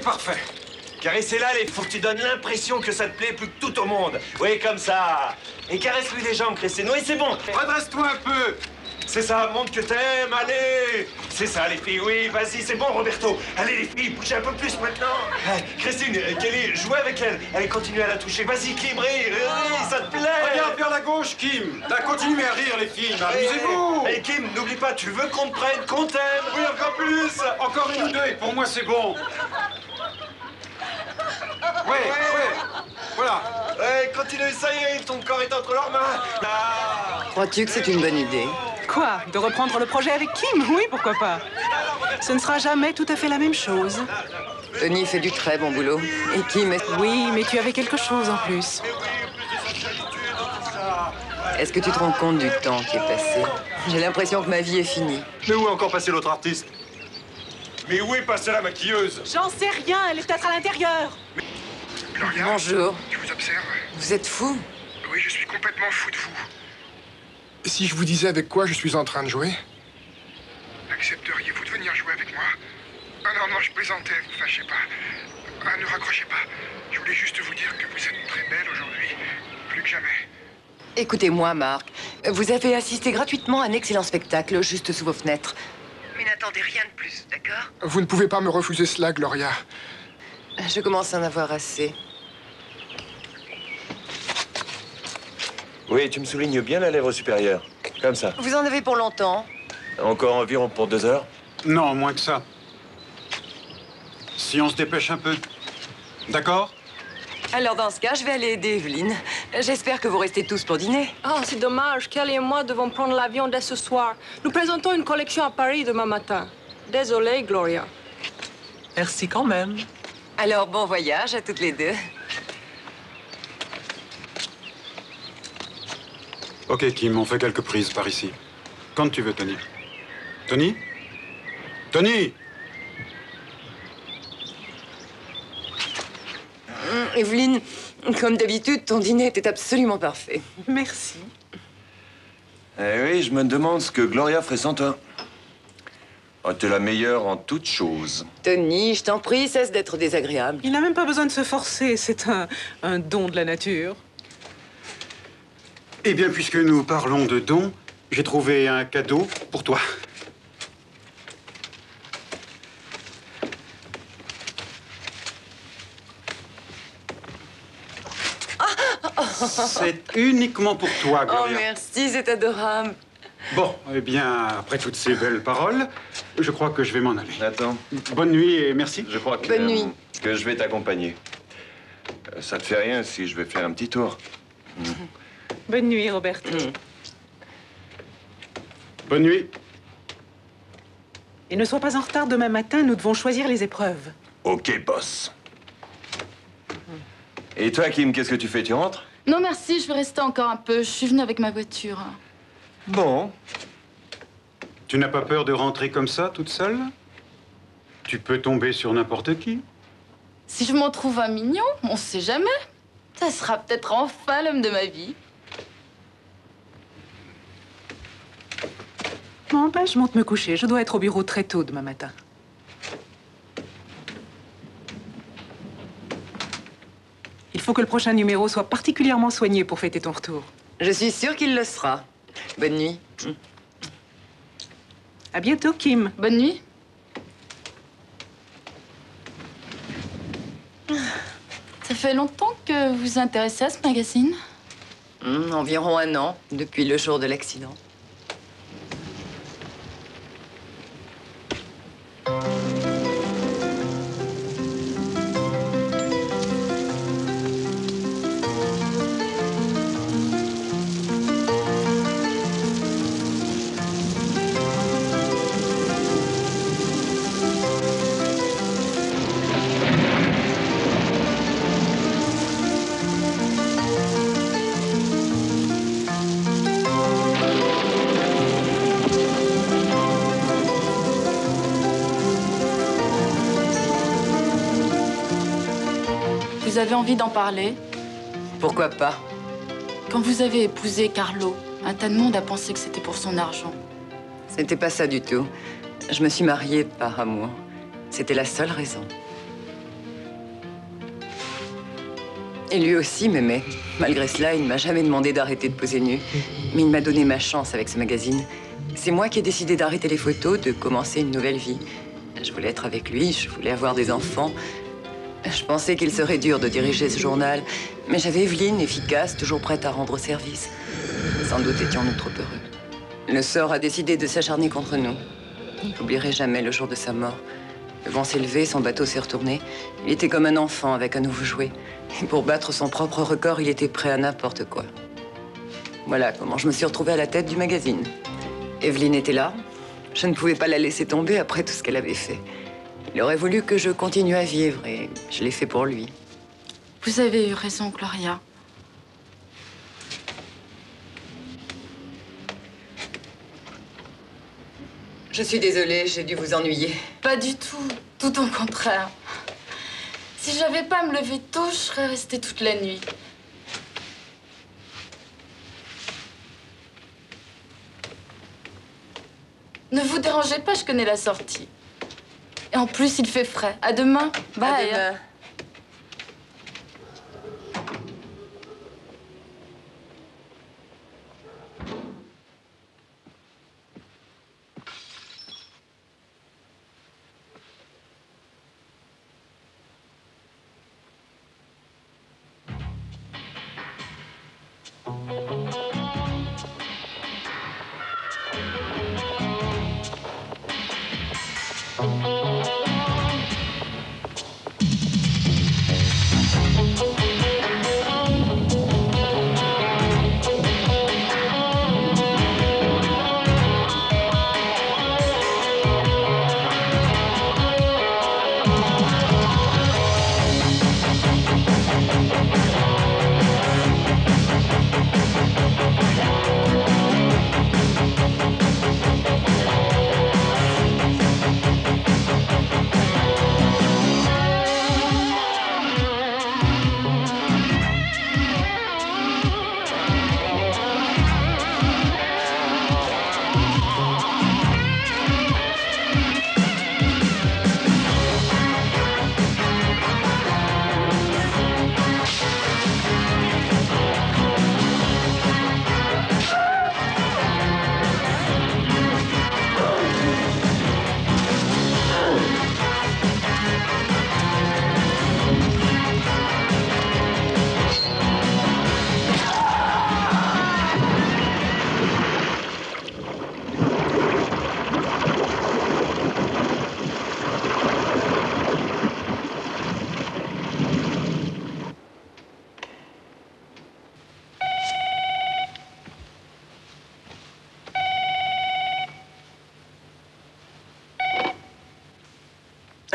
parfait. Caressez-la, il faut que tu donnes l'impression que ça te plaît plus que tout au monde. Oui, comme ça. Et caresse-lui les jambes, Christine. Oui, c'est bon. Redresse-toi un peu. C'est ça, montre que t'aimes, allez. C'est ça, les filles, oui, vas-y, c'est bon, Roberto. Allez, les filles, bougez un peu plus maintenant. Christine, Kelly, jouez avec elle. Allez, continue à la toucher. Vas-y, Kim, rire, ça te plaît. Regarde vers la gauche, Kim. Là, continuez à rire, les filles. Amusez-vous. Et Kim, n'oublie pas, tu veux qu'on te prenne, qu'on t'aime. Oui, encore plus. Encore une ou deux, et pour moi, c'est bon. Ouais. Voilà. Ouais, continue, ça y est, ton corps est entre leurs mains. Crois-tu que c'est une bonne idée? Quoi? De reprendre le projet avec Kim? Oui, pourquoi pas. Ce ne sera jamais tout à fait la même chose. Tony fait du très bon boulot. Et Kim est... Oui, mais tu avais quelque chose en plus. Est-ce que tu te rends compte du temps qui est passé? J'ai l'impression que ma vie est finie. Mais où est encore passé l'autre artiste? Mais où est passée la maquilleuse? J'en sais rien, elle est peut-être à l'intérieur. Gloria, Bonjour. je vous observe. Vous êtes fou? Oui, je suis complètement fou de vous. Si je vous disais avec quoi je suis en train de jouer? Accepteriez-vous de venir jouer avec moi? Ah non, je plaisantais, vous fâchez pas. Ah, ne raccrochez pas. Je voulais juste vous dire que vous êtes très belle aujourd'hui. Plus que jamais. Écoutez-moi, Marc. Vous avez assisté gratuitement à un excellent spectacle juste sous vos fenêtres. Mais n'attendez rien de plus, d'accord? Vous ne pouvez pas me refuser cela, Gloria. Je commence à en avoir assez. Oui, tu me soulignes bien la lèvre supérieure. Comme ça. Vous en avez pour longtemps? Encore environ pour 2 heures. Non, moins que ça. Si on se dépêche un peu. D'accord? Alors, dans ce cas, je vais aller aider Evelyne. J'espère que vous restez tous pour dîner. Oh, c'est dommage. Kelly et moi devons prendre l'avion dès ce soir. Nous présentons une collection à Paris demain matin. Désolée, Gloria. Merci quand même. Alors, bon voyage à toutes les deux. Ok, Kim, on fait quelques prises par ici. Quand tu veux, Tony. Tony? Tony! Evelyne, comme d'habitude, ton dîner était absolument parfait. Merci. Eh oui, je me demande ce que Gloria ferait sans toi. Oh, t'es la meilleure en toutes choses. Tony, je t'en prie, cesse d'être désagréable. Il n'a même pas besoin de se forcer, c'est un don de la nature. Eh bien, puisque nous parlons de dons, j'ai trouvé un cadeau pour toi. C'est uniquement pour toi, Oh, Gloria. merci, c'est adorable. Bon, eh bien, après toutes ces belles paroles, je crois que je vais m'en aller. Attends, Bonne nuit et merci. je crois que, Bonne nuit. que je vais t'accompagner. Ça te fait rien si je vais faire un petit tour. Bonne nuit, Roberto. Bonne nuit. Et ne sois pas en retard demain matin, nous devons choisir les épreuves. Ok, boss. Et toi, Kim, qu'est-ce que tu fais? Tu rentres? Non, merci, je vais rester encore un peu. Je suis venue avec ma voiture. Bon. Tu n'as pas peur de rentrer comme ça, toute seule? Tu peux tomber sur n'importe qui. Si je m'en trouve un mignon, on sait jamais. Ça sera peut-être enfin l'homme de ma vie. Bon, ben, je monte me coucher. Je dois être au bureau très tôt demain matin. Il faut que le prochain numéro soit particulièrement soigné pour fêter ton retour. Je suis sûre qu'il le sera. Bonne nuit. À bientôt, Kim. Bonne nuit. Ça fait longtemps que vous vous intéressez à ce magazine? Environ 1 an, depuis le jour de l'accident. Vous avez envie d'en parler? Pourquoi pas? Quand vous avez épousé Carlo, un tas de monde a pensé que c'était pour son argent. C'était pas ça du tout. Je me suis mariée par amour. C'était la seule raison. Et lui aussi m'aimait. Malgré cela, il ne m'a jamais demandé d'arrêter de poser nu. Mais il m'a donné ma chance avec ce magazine. C'est moi qui ai décidé d'arrêter les photos, de commencer une nouvelle vie. Je voulais être avec lui, je voulais avoir des enfants. Je pensais qu'il serait dur de diriger ce journal, mais j'avais Evelyne, efficace, toujours prête à rendre service. Sans doute étions-nous trop heureux. Le sort a décidé de s'acharner contre nous. Je n'oublierai jamais le jour de sa mort. Le vent s'est levé, son bateau s'est retourné. Il était comme un enfant avec un nouveau jouet. Et pour battre son propre record, il était prêt à n'importe quoi. Voilà comment je me suis retrouvée à la tête du magazine. Evelyne était là. Je ne pouvais pas la laisser tomber après tout ce qu'elle avait fait. Il aurait voulu que je continue à vivre et je l'ai fait pour lui. Vous avez eu raison, Gloria. Je suis désolée, j'ai dû vous ennuyer. Pas du tout, tout au contraire. Si j'avais pas à me lever tôt, je serais restée toute la nuit. Ne vous dérangez pas, je connais la sortie. Et en plus, il fait frais. À demain. Bye. À demain.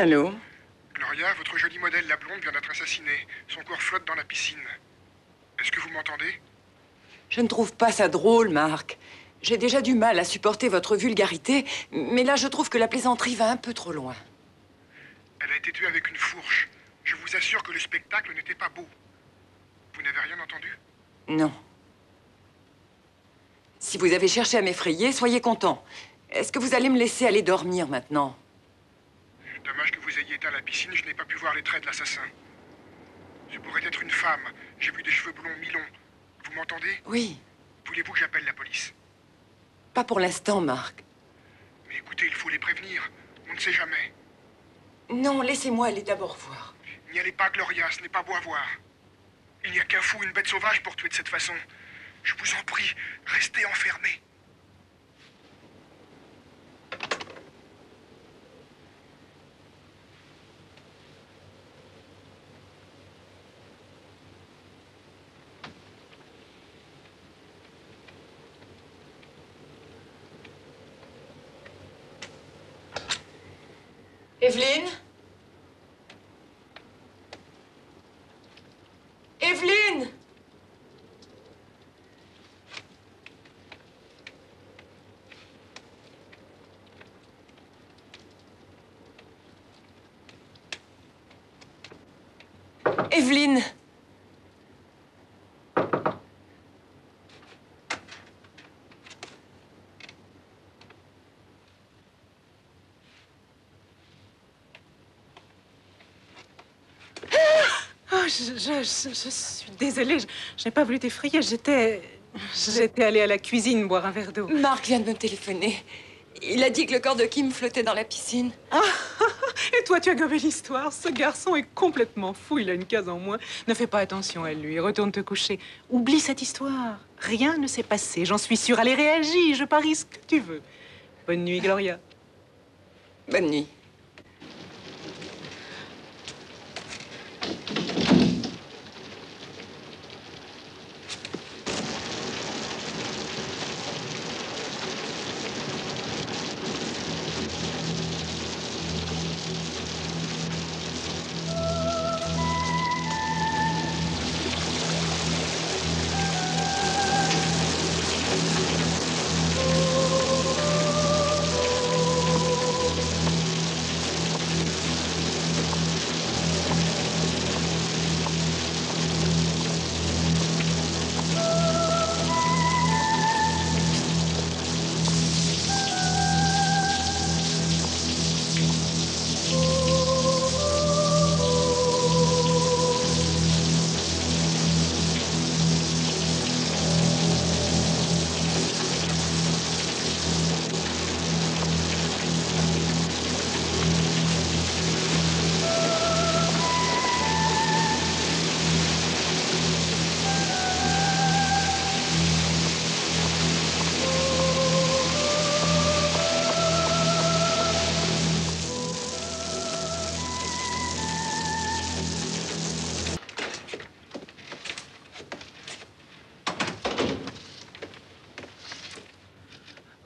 Allô? Gloria, votre jolie modèle, la blonde, vient d'être assassinée. Son corps flotte dans la piscine. Est-ce que vous m'entendez? Je ne trouve pas ça drôle, Marc. J'ai déjà du mal à supporter votre vulgarité, mais là, je trouve que la plaisanterie va un peu trop loin. Elle a été tuée avec une fourche. Je vous assure que le spectacle n'était pas beau. Vous n'avez rien entendu? Non. Si vous avez cherché à m'effrayer, soyez content. Est-ce que vous allez me laisser aller dormir maintenant? Dommage que vous ayez été à la piscine, je n'ai pas pu voir les traits de l'assassin. Ce pourrait être une femme. J'ai vu des cheveux blonds mi-longs. Vous m'entendez? Oui. Voulez-vous que j'appelle la police? Pas pour l'instant, Marc. Mais écoutez, il faut les prévenir. On ne sait jamais. Non, laissez-moi aller d'abord voir. N'y allez pas, Gloria, ce n'est pas beau à voir. Il n'y a qu'un fou, une bête sauvage pour tuer de cette façon. Je vous en prie, restez enfermés. Evelyne? Evelyne? Evelyne? Oh, je suis désolée. Je n'ai pas voulu t'effrayer. J'étais allée à la cuisine boire un verre d'eau. Marc vient de me téléphoner. Il a dit que le corps de Kim flottait dans la piscine. Ah, et toi, tu as gobé l'histoire. Ce garçon est complètement fou. Il a une case en moins. Ne fais pas attention à lui. Retourne te coucher. Oublie cette histoire. Rien ne s'est passé. J'en suis sûre. Allez, réagis. Je parie ce que tu veux. Bonne nuit, Gloria. Bonne nuit.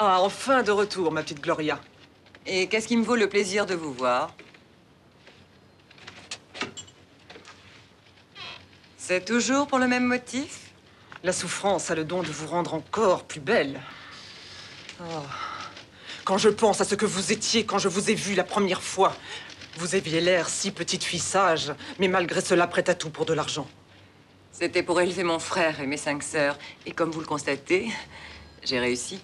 Ah, enfin de retour, ma petite Gloria. Et qu'est-ce qui me vaut le plaisir de vous voir? C'est toujours pour le même motif? La souffrance a le don de vous rendre encore plus belle. Oh. Quand je pense à ce que vous étiez quand je vous ai vu la première fois, vous aviez l'air si petite fille sage, mais malgré cela prête à tout pour de l'argent. C'était pour élever mon frère et mes 5 sœurs. Et comme vous le constatez, j'ai réussi.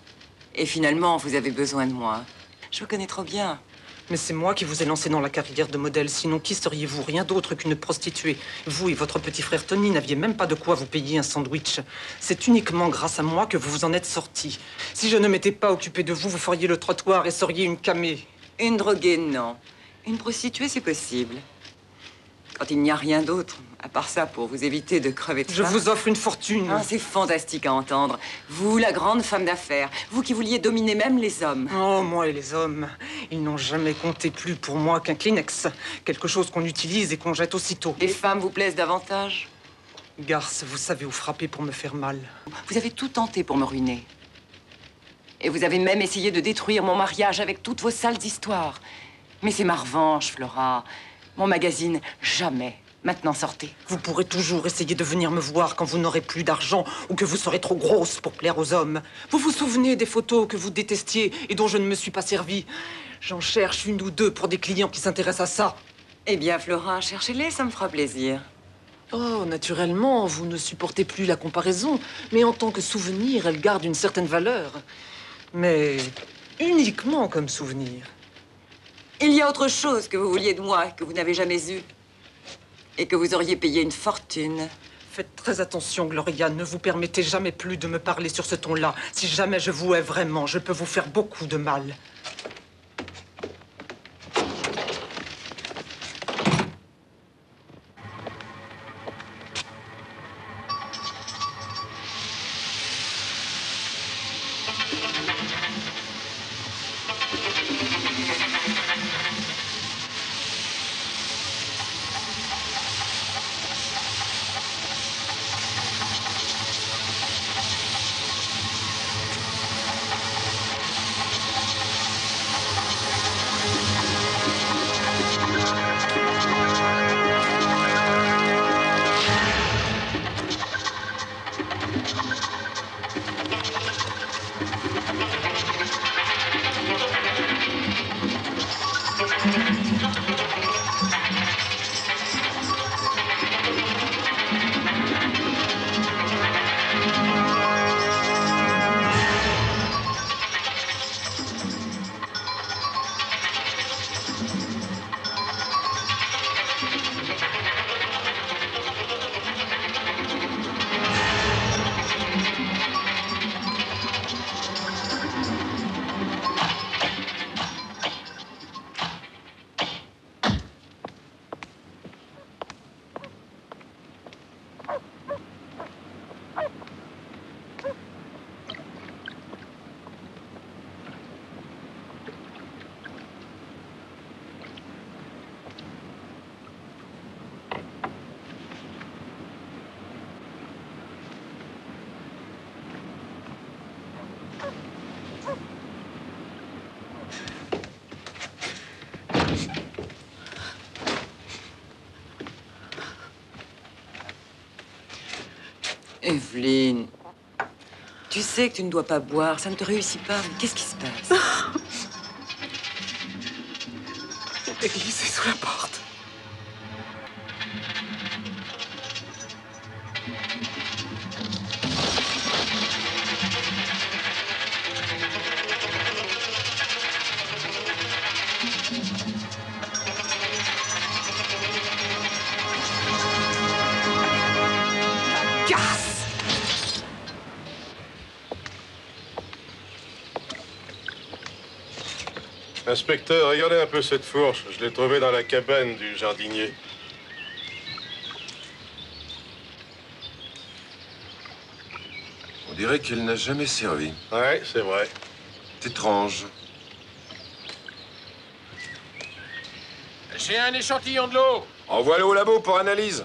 Et finalement, vous avez besoin de moi. Je vous connais trop bien. Mais c'est moi qui vous ai lancé dans la carrière de modèle. Sinon, qui seriez-vous? Rien d'autre qu'une prostituée. Vous et votre petit frère Tony n'aviez même pas de quoi vous payer un sandwich. C'est uniquement grâce à moi que vous vous en êtes sortis. Si je ne m'étais pas occupé de vous, vous feriez le trottoir et seriez une camée. Une droguée, non. Une prostituée, c'est possible. Quand il n'y a rien d'autre, à part ça, pour vous éviter de crever de faim. Je vous offre une fortune. Ah, c'est fantastique à entendre. Vous, la grande femme d'affaires, vous qui vouliez dominer même les hommes. Oh, moi et les hommes, ils n'ont jamais compté plus pour moi qu'un Kleenex. Quelque chose qu'on utilise et qu'on jette aussitôt. Les femmes vous plaisent davantage? Garce, vous savez où frapper pour me faire mal. Vous avez tout tenté pour me ruiner. Et vous avez même essayé de détruire mon mariage avec toutes vos sales histoires. Mais c'est ma revanche, Flora. Mon magazine, jamais. Maintenant, sortez. Vous pourrez toujours essayer de venir me voir quand vous n'aurez plus d'argent ou que vous serez trop grosse pour plaire aux hommes. Vous vous souvenez des photos que vous détestiez et dont je ne me suis pas servi? J'en cherche une ou deux pour des clients qui s'intéressent à ça. Eh bien, Flora, cherchez-les, ça me fera plaisir. Oh, naturellement, vous ne supportez plus la comparaison, mais en tant que souvenir, elle garde une certaine valeur. Mais uniquement comme souvenir. Il y a autre chose que vous vouliez de moi, que vous n'avez jamais eu. Et que vous auriez payé une fortune. Faites très attention, Gloria. Ne vous permettez jamais plus de me parler sur ce ton-là. Si jamais je vous hais vraiment, je peux vous faire beaucoup de mal. Evelyne, tu sais que tu ne dois pas boire, ça ne te réussit pas. Mais qu'est-ce qui se passe? Et c'est sous la porte. Inspecteur, regardez un peu cette fourche. Je l'ai trouvée dans la cabane du jardinier. On dirait qu'elle n'a jamais servi. Ouais, c'est vrai. C'est étrange. J'ai un échantillon de l'eau. Envoie-le au labo pour analyse.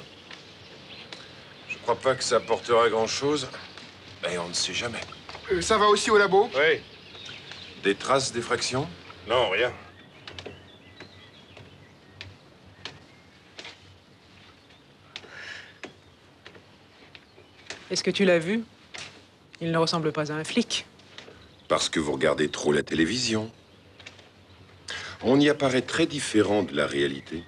Je crois pas que ça apportera grand-chose. Mais on ne sait jamais. Ça va aussi au labo? Oui. Des traces d'effraction? Non, rien. Est-ce que tu l'as vu? Il ne ressemble pas à un flic. Parce que vous regardez trop la télévision. On y apparaît très différent de la réalité.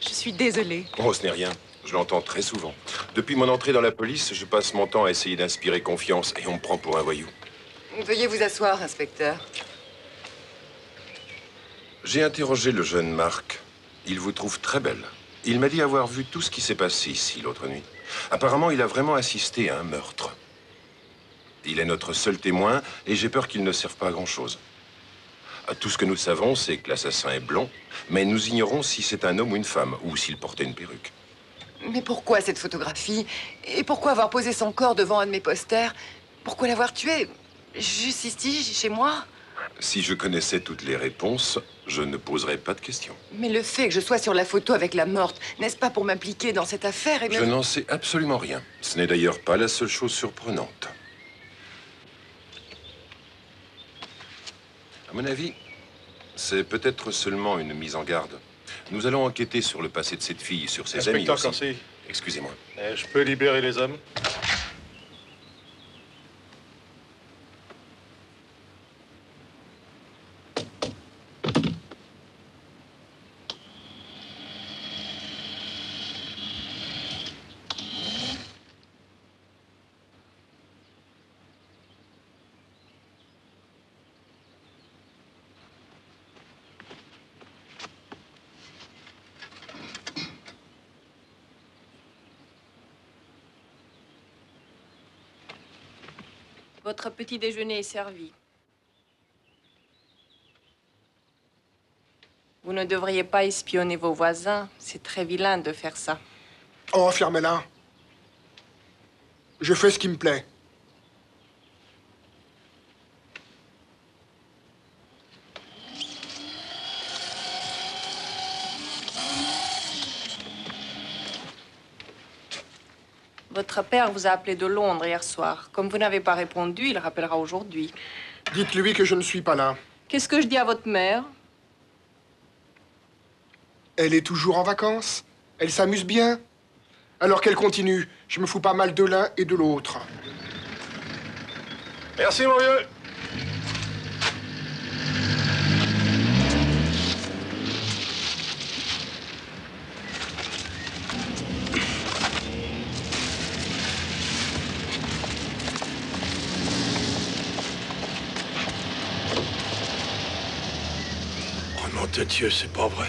Je suis désolée. Oh, ce n'est rien. Je l'entends très souvent. Depuis mon entrée dans la police, je passe mon temps à essayer d'inspirer confiance et on me prend pour un voyou. Veuillez vous asseoir, inspecteur. J'ai interrogé le jeune Marc. Il vous trouve très belle. Il m'a dit avoir vu tout ce qui s'est passé ici l'autre nuit. Apparemment, il a vraiment assisté à un meurtre. Il est notre seul témoin et j'ai peur qu'il ne serve pas à grand-chose. Tout ce que nous savons, c'est que l'assassin est blond, mais nous ignorons si c'est un homme ou une femme, ou s'il portait une perruque. Mais pourquoi cette photographie? Et pourquoi avoir posé son corps devant un de mes posters? Pourquoi l'avoir tué? Juste ici, chez moi? Si je connaissais toutes les réponses, je ne poserais pas de questions. Mais le fait que je sois sur la photo avec la morte, n'est-ce pas pour m'impliquer dans cette affaire et Je n'en sais absolument rien. Ce n'est d'ailleurs pas la seule chose surprenante. À mon avis, c'est peut-être seulement une mise en garde. Nous allons enquêter sur le passé de cette fille, sur ses amis Inspecteur aussi. Corsi. Excusez-moi. Je peux libérer les hommes? Votre petit déjeuner est servi. Vous ne devriez pas espionner vos voisins. C'est très vilain de faire ça. Oh, fermez-la. Je fais ce qui me plaît. Votre père vous a appelé de Londres hier soir. Comme vous n'avez pas répondu, il rappellera aujourd'hui. Dites-lui que je ne suis pas là. Qu'est-ce que je dis à votre mère? Elle est toujours en vacances. Elle s'amuse bien. Alors qu'elle continue. Je me fous pas mal de l'un et de l'autre. Merci, mon vieux. De Dieu, c'est pas vrai.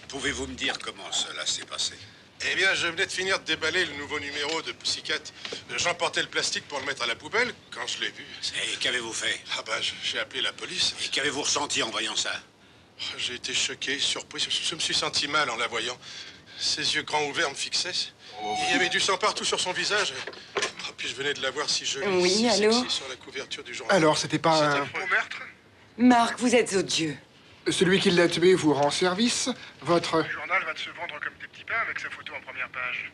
Pouvez-vous me dire comment cela s'est passé? Eh bien, je venais de finir de déballer le nouveau numéro de Pussycat. J'emportais le plastique pour le mettre à la poubelle quand je l'ai vu. Et qu'avez-vous fait? Ah bah, j'ai appelé la police. Et qu'avez-vous ressenti en voyant ça? J'ai été choqué, surpris. Je me suis senti mal en la voyant. Ses yeux grands ouverts me fixaient. Il y avait du sang partout sur son visage. Ah, puis je venais de la voir si jolie, Oui, si allô? sexy sur la couverture du journal. Alors, c'était pas un... Au meurtre? Marc, vous êtes odieux. Celui qui l'a tué vous rend service. Votre... Le journal va se vendre comme des petits pains avec sa photo en première page.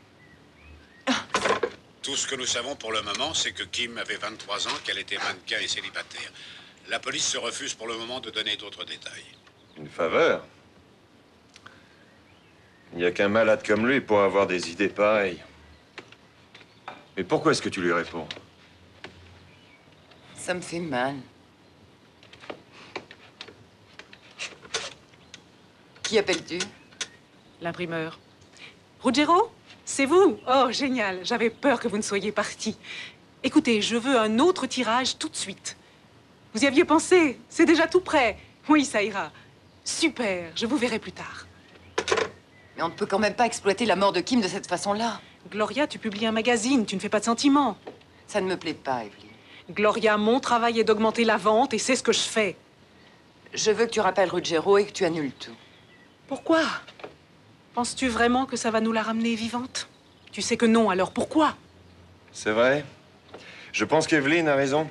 Tout ce que nous savons pour le moment, c'est que Kim avait 23 ans, qu'elle était mannequin et célibataire. La police se refuse pour le moment de donner d'autres détails. Une faveur? Il n'y a qu'un malade comme lui pour avoir des idées pareilles. Mais pourquoi est-ce que tu lui réponds? Ça me fait mal. Qui appelles-tu? L'imprimeur. Ruggiero, c'est vous? Oh, génial. J'avais peur que vous ne soyez parti. Écoutez, je veux un autre tirage tout de suite. Vous y aviez pensé? C'est déjà tout prêt. Oui, ça ira. Super, je vous verrai plus tard. Mais on ne peut quand même pas exploiter la mort de Kim de cette façon-là. Gloria, tu publies un magazine, tu ne fais pas de sentiments. Ça ne me plaît pas, Evelyne. Gloria, mon travail est d'augmenter la vente et c'est ce que je fais. Je veux que tu rappelles Ruggiero et que tu annules tout. Pourquoi? Penses-tu vraiment que ça va nous la ramener vivante? Tu sais que non, alors pourquoi? C'est vrai. Je pense qu'Evelyne a raison.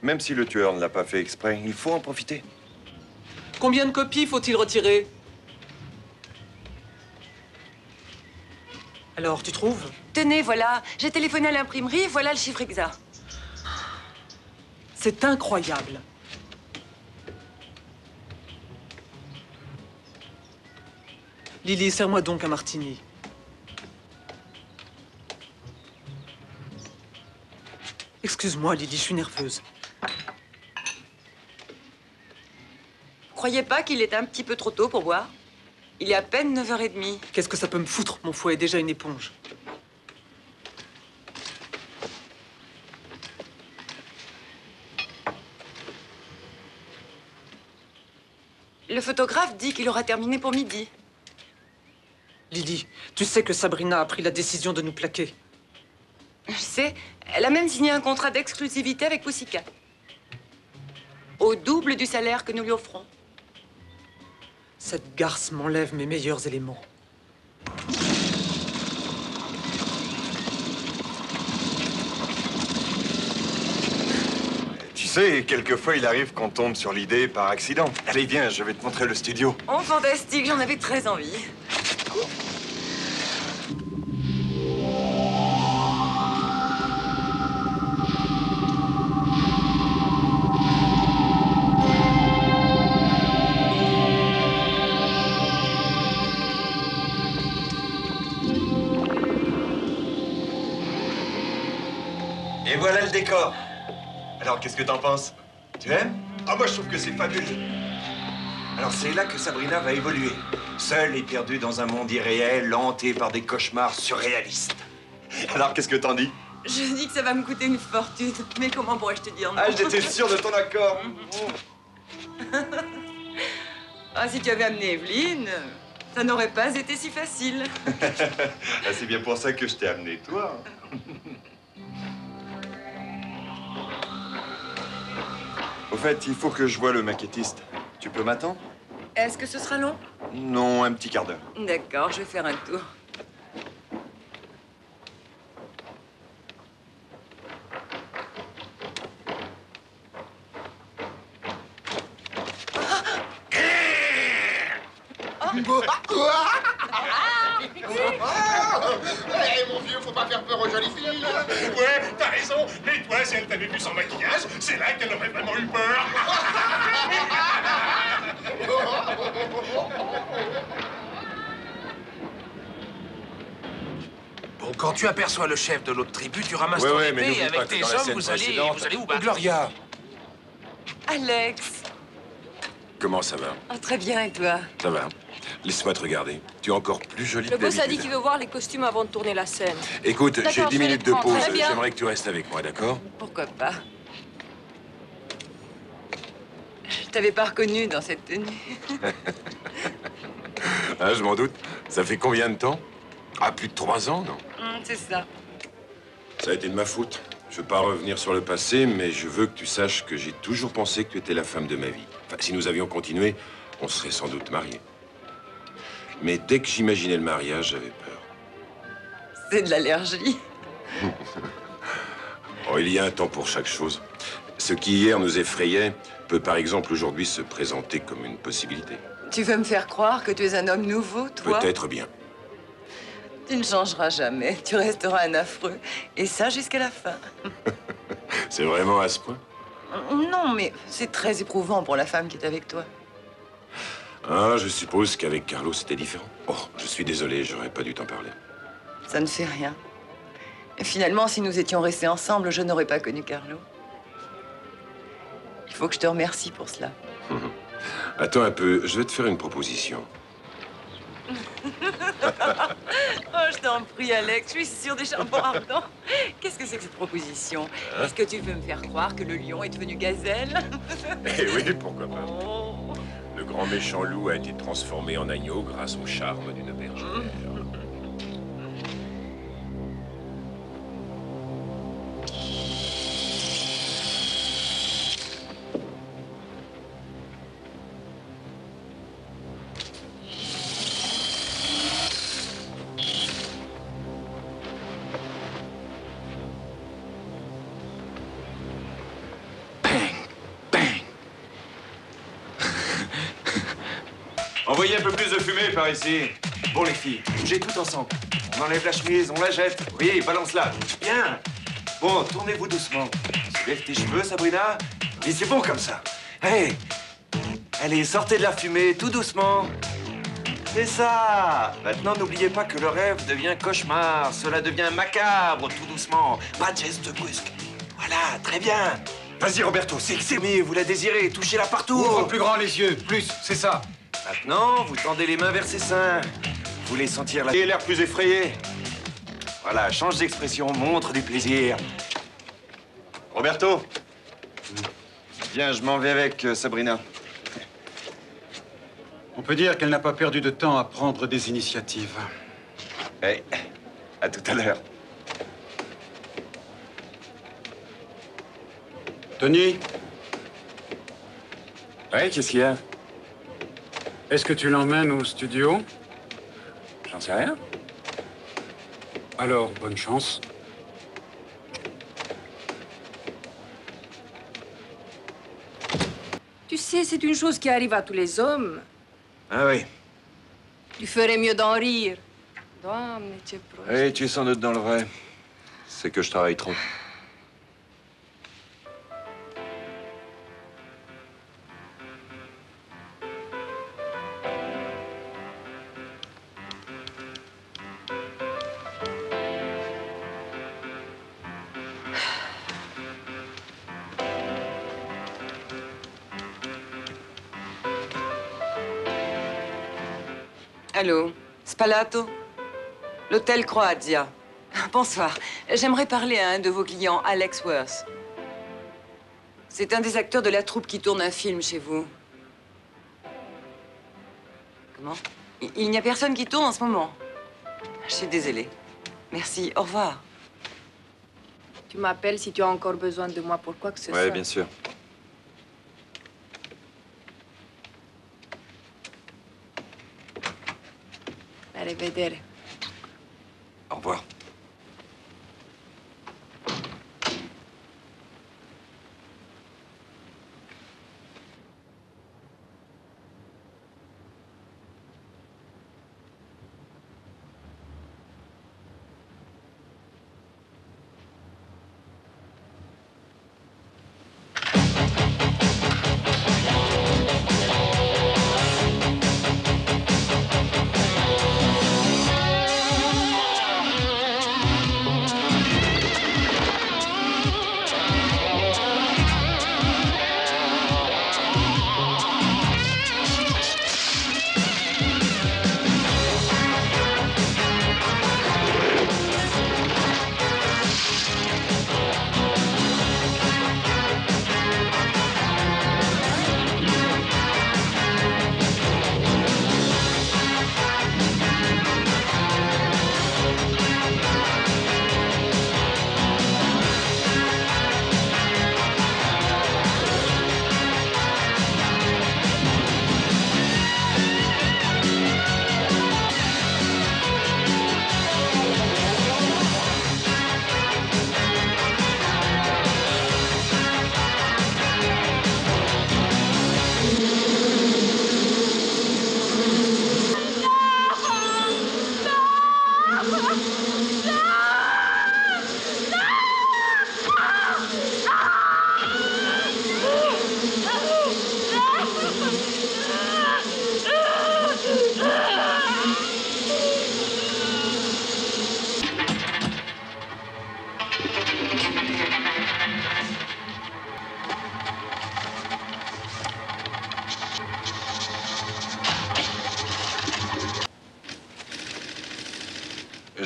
Même si le tueur ne l'a pas fait exprès, il faut en profiter. Combien de copies faut-il retirer? Alors, tu trouves? Tenez, voilà. J'ai téléphoné à l'imprimerie, voilà le chiffre exact. C'est incroyable. Lily, serre-moi donc un martini. Excuse-moi, Lily, je suis nerveuse. Croyez pas qu'il est un petit peu trop tôt pour boire? Il est à peine 9h30. Qu'est-ce que ça peut me foutre? Mon foie est déjà une éponge. Le photographe dit qu'il aura terminé pour midi. Lily, tu sais que Sabrina a pris la décision de nous plaquer. Je sais, elle a même signé un contrat d'exclusivité avec Pussycat. Au double du salaire que nous lui offrons. Cette garce m'enlève mes meilleurs éléments. Tu sais, quelquefois, il arrive qu'on tombe sur l'idée par accident. Allez, viens, je vais te montrer le studio. Oh, fantastique, j'en avais très envie. Et voilà le décor. Alors, qu'est-ce que t'en penses? Tu aimes? Ah, moi, je trouve que c'est fabuleux. Alors, c'est là que Sabrina va évoluer. Seule et perdue dans un monde irréel, hanté par des cauchemars surréalistes. Alors, qu'est-ce que t'en dis? Je dis que ça va me coûter une fortune. Mais comment pourrais-je te dire non? Ah, j'étais sûr de ton accord. Ah, si tu avais amené Evelyne, ça n'aurait pas été si facile. Ah, c'est bien pour ça que je t'ai amené, toi. Au fait, il faut que je voie le maquettiste. Tu peux m'attendre? Est-ce que ce sera long? Non, un petit quart d'heure. D'accord, je vais faire un tour. Eh, mon vieux, faut pas faire peur aux jolies filles. Ouais, t'as raison. Et toi, si elle t'avait vu sans maquillage, c'est là qu'elle aurait vraiment eu peur. Bon, quand tu aperçois le chef de l'autre tribu, tu ramasses ton Ouais, mais épée n'oublie et pas avec que tes dans la hommes, scène vous allez précédente- vous battre. Gloria! Alex. Comment ça va? Ah, très bien, et toi? Ça va. Laisse-moi te regarder. Tu es encore plus jolie Le que boss a dit d'habitude. qu'il veut voir les costumes avant de tourner la scène. Écoute, j'ai D'accord, 10 je vais minutes les de prendre. pause. Très bien. J'aimerais que tu restes avec moi, d'accord? Pourquoi pas? Je t'avais pas reconnu dans cette tenue. Ah, je m'en doute. Ça fait combien de temps? Ah, plus de 3 ans, non? C'est ça. Ça a été de ma faute. Je veux pas revenir sur le passé, mais je veux que tu saches que j'ai toujours pensé que tu étais la femme de ma vie. Enfin, si nous avions continué, on serait sans doute mariés. Mais dès que j'imaginais le mariage, j'avais peur. C'est de l'allergie. Oh, il y a un temps pour chaque chose. Ce qui hier nous effrayait peut par exemple aujourd'hui se présenter comme une possibilité. Tu veux me faire croire que tu es un homme nouveau, toi? Peut-être bien. Tu ne changeras jamais. Tu resteras un affreux. Et ça jusqu'à la fin. C'est vraiment à ce point? Non, mais c'est très éprouvant pour la femme qui est avec toi. Ah, je suppose qu'avec Carlo, c'était différent. Oh, je suis désolé, j'aurais pas dû t'en parler. Ça ne fait rien. Et finalement, si nous étions restés ensemble, je n'aurais pas connu Carlo. Il faut que je te remercie pour cela. Attends un peu, je vais te faire une proposition. Oh, je t'en prie, Alex, je suis sûre des charbons ardents. Qu'est-ce que c'est que cette proposition? Est-ce que tu veux me faire croire que le lion est devenu gazelle? Eh oui, pourquoi pas. Le grand méchant loup a été transformé en agneau grâce au charme d'une bergère. Envoyez un peu plus de fumée par ici. Bon, les filles, bougez tout ensemble. On enlève la chemise, on la jette. Oui, balance-la. Bien. Bon, tournez-vous doucement. Soulève tes cheveux, Sabrina. Oui, c'est bon comme ça. Hey. Allez, sortez de la fumée, tout doucement. C'est ça. Maintenant, n'oubliez pas que le rêve devient cauchemar. Cela devient macabre, tout doucement. Pas de geste brusque. Voilà, très bien. Vas-y, Roberto, c'est vous la désirez. Touchez-la partout. Ouvre plus grand les yeux, plus, c'est ça. Maintenant, vous tendez les mains vers ses seins. Vous voulez sentir l'air plus effrayé. Voilà, change d'expression, montre du plaisir. Roberto. Viens, je m'en vais avec Sabrina. On peut dire qu'elle n'a pas perdu de temps à prendre des initiatives. Hey, à tout à l'heure. Tony? Ouais, qu'est-ce qu'il y a? Est-ce que tu l'emmènes au studio? J'en sais rien. Alors, bonne chance. Tu sais, c'est une chose qui arrive à tous les hommes. Ah oui. Tu ferais mieux d'en rire. Doamne, ce prost. Oui, tu es sans doute dans le vrai. C'est que je travaille trop. Allô, Spalato? L'hôtel Croatia. Bonsoir. J'aimerais parler à un de vos clients, Alex Worth. C'est un des acteurs de la troupe qui tourne un film chez vous. Comment? Il n'y a personne qui tourne en ce moment. Je suis désolée. Merci, au revoir. Tu m'appelles si tu as encore besoin de moi pour quoi que ce soit. Ouais, bien sûr. Arrivederci. Au revoir.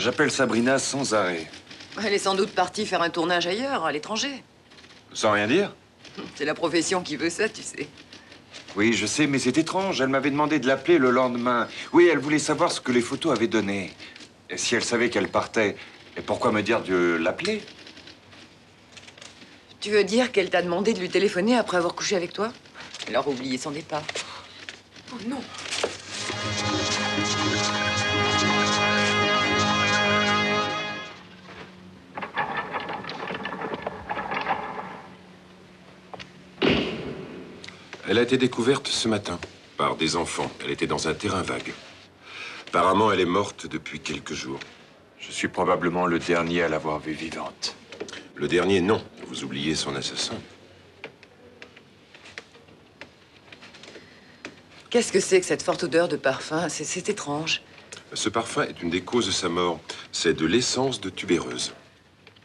J'appelle Sabrina sans arrêt. Elle est sans doute partie faire un tournage ailleurs, à l'étranger. Sans rien dire? C'est la profession qui veut ça, tu sais. Oui, je sais, mais c'est étrange. Elle m'avait demandé de l'appeler le lendemain. Oui, elle voulait savoir ce que les photos avaient donné. Et si elle savait qu'elle partait, et pourquoi me dire de l'appeler? Tu veux dire qu'elle t'a demandé de lui téléphoner après avoir couché avec toi? Elle aura oublié son départ. Oh non. Elle a été découverte ce matin par des enfants. Elle était dans un terrain vague. Apparemment, elle est morte depuis quelques jours. Je suis probablement le dernier à l'avoir vue vivante. Le dernier, non. Vous oubliez son assassin. Qu'est-ce que c'est que cette forte odeur de parfum? C'est étrange. Ce parfum est une des causes de sa mort. C'est de l'essence de tubéreuse.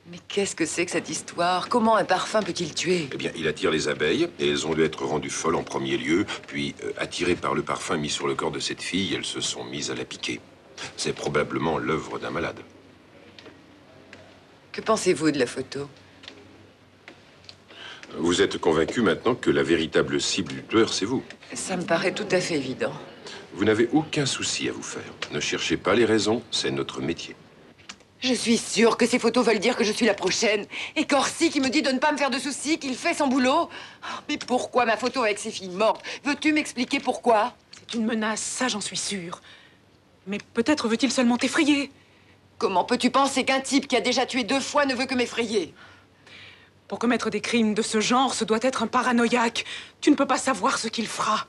Mais qu'est-ce que c'est que cette histoire? Comment un parfum peut-il tuer? Eh bien, il attire les abeilles, et elles ont dû être rendues folles en premier lieu, puis, attirées par le parfum mis sur le corps de cette fille, elles se sont mises à la piquer. C'est probablement l'œuvre d'un malade. Que pensez-vous de la photo? Vous êtes convaincu maintenant que la véritable cible du tueur, c'est vous? Ça me paraît tout à fait évident. Vous n'avez aucun souci à vous faire. Ne cherchez pas les raisons, c'est notre métier. Je suis sûre que ces photos veulent dire que je suis la prochaine. Et Corsi qui me dit de ne pas me faire de soucis, qu'il fait son boulot. Oh, mais pourquoi ma photo avec ces filles mortes? Veux-tu m'expliquer pourquoi? C'est une menace, ça j'en suis sûre. Mais peut-être veut-il seulement t'effrayer. Comment peux-tu penser qu'un type qui a déjà tué 2 fois ne veut que m'effrayer? Pour commettre des crimes de ce genre, ce doit être un paranoïaque. Tu ne peux pas savoir ce qu'il fera.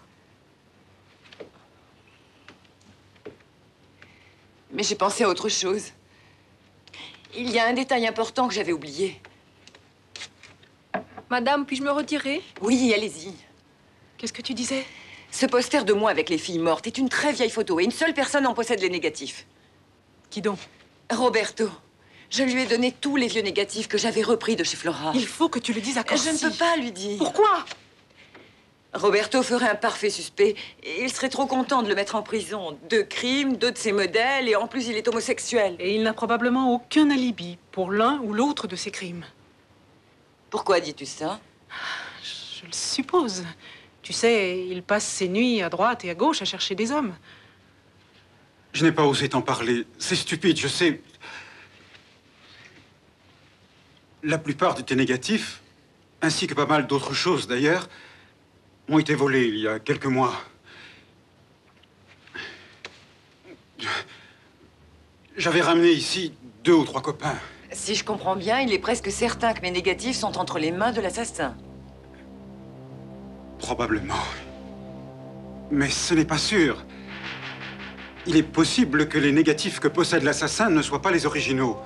Mais j'ai pensé à autre chose. Il y a un détail important que j'avais oublié. Madame, puis-je me retirer? Oui, allez-y. Qu'est-ce que tu disais? Ce poster de moi avec les filles mortes est une très vieille photo et une seule personne en possède les négatifs. Qui donc? Roberto. Je lui ai donné tous les vieux négatifs que j'avais repris de chez Flora. Il faut que tu le dises à Corsi. Je ne peux pas lui dire. Pourquoi? Roberto ferait un parfait suspect et il serait trop content de le mettre en prison. 2 crimes, 2 de ses modèles et en plus il est homosexuel. Et il n'a probablement aucun alibi pour l'un ou l'autre de ses crimes. Pourquoi dis-tu ça? Je le suppose. Tu sais, il passe ses nuits à droite et à gauche à chercher des hommes. Je n'ai pas osé t'en parler. C'est stupide, je sais. La plupart de tes négatifs, ainsi que pas mal d'autres choses d'ailleurs, ont été volés il y a quelques mois. J'avais ramené ici 2 ou 3 copains. Si je comprends bien, il est presque certain que mes négatifs sont entre les mains de l'assassin. Probablement. Mais ce n'est pas sûr. Il est possible que les négatifs que possède l'assassin ne soient pas les originaux.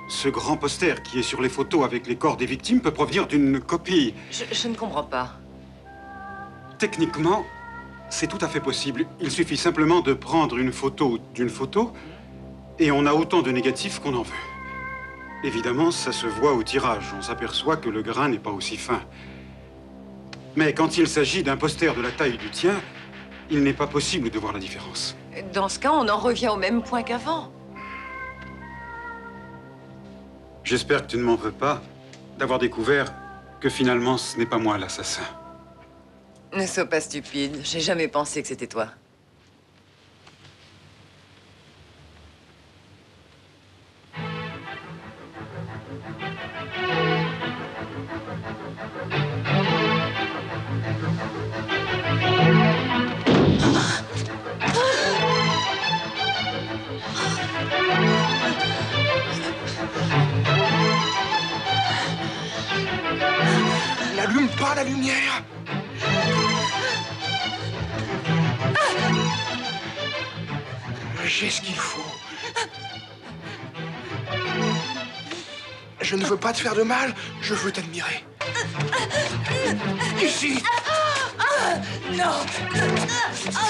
Ce grand poster qui est sur les photos avec les corps des victimes peut provenir d'une copie. Je ne comprends pas. Techniquement, c'est tout à fait possible. Il suffit simplement de prendre une photo d'une photo et on a autant de négatifs qu'on en veut. Évidemment, ça se voit au tirage. On s'aperçoit que le grain n'est pas aussi fin. Mais quand il s'agit d'un poster de la taille du tien, il n'est pas possible de voir la différence. Dans ce cas, on en revient au même point qu'avant. J'espère que tu ne m'en veux pas d'avoir découvert que finalement, ce n'est pas moi l'assassin. Ne sois pas stupide. J'ai jamais pensé que c'était toi. N'allume pas la lumière! J'ai ce qu'il faut. Je ne veux pas te faire de mal, je veux t'admirer. Ici! Non!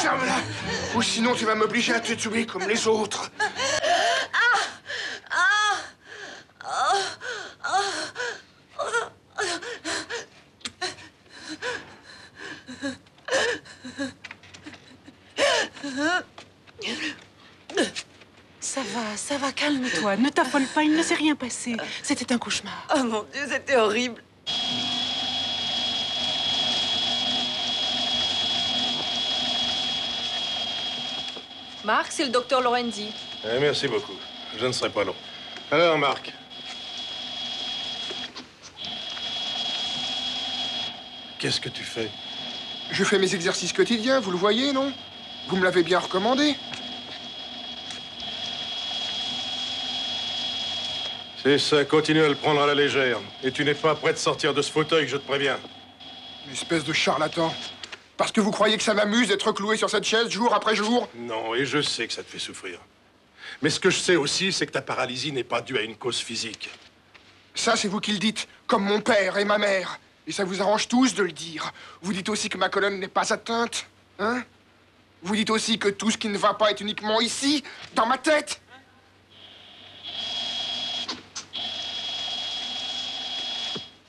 Ferme-la, ou sinon tu vas m'obliger à te tuer comme les autres. Ça Ça va, calme-toi. Ne t'affole pas, il ne s'est rien passé. C'était un cauchemar. Oh mon Dieu, c'était horrible. Marc, c'est le docteur Lorenzi. Merci beaucoup. Je ne serai pas long. Alors, Marc. Qu'est-ce que tu fais? Je fais mes exercices quotidiens, vous le voyez, non? Vous me l'avez bien recommandé. C'est ça, continue à le prendre à la légère. Et tu n'es pas prêt de sortir de ce fauteuil, je te préviens. Une espèce de charlatan. Parce que vous croyez que ça m'amuse d'être cloué sur cette chaise jour après jour? Non, et je sais que ça te fait souffrir. Mais ce que je sais aussi, c'est que ta paralysie n'est pas due à une cause physique. Ça, c'est vous qui le dites, comme mon père et ma mère. Et ça vous arrange tous de le dire. Vous dites aussi que ma colonne n'est pas atteinte, hein? Vous dites aussi que tout ce qui ne va pas est uniquement ici, dans ma tête.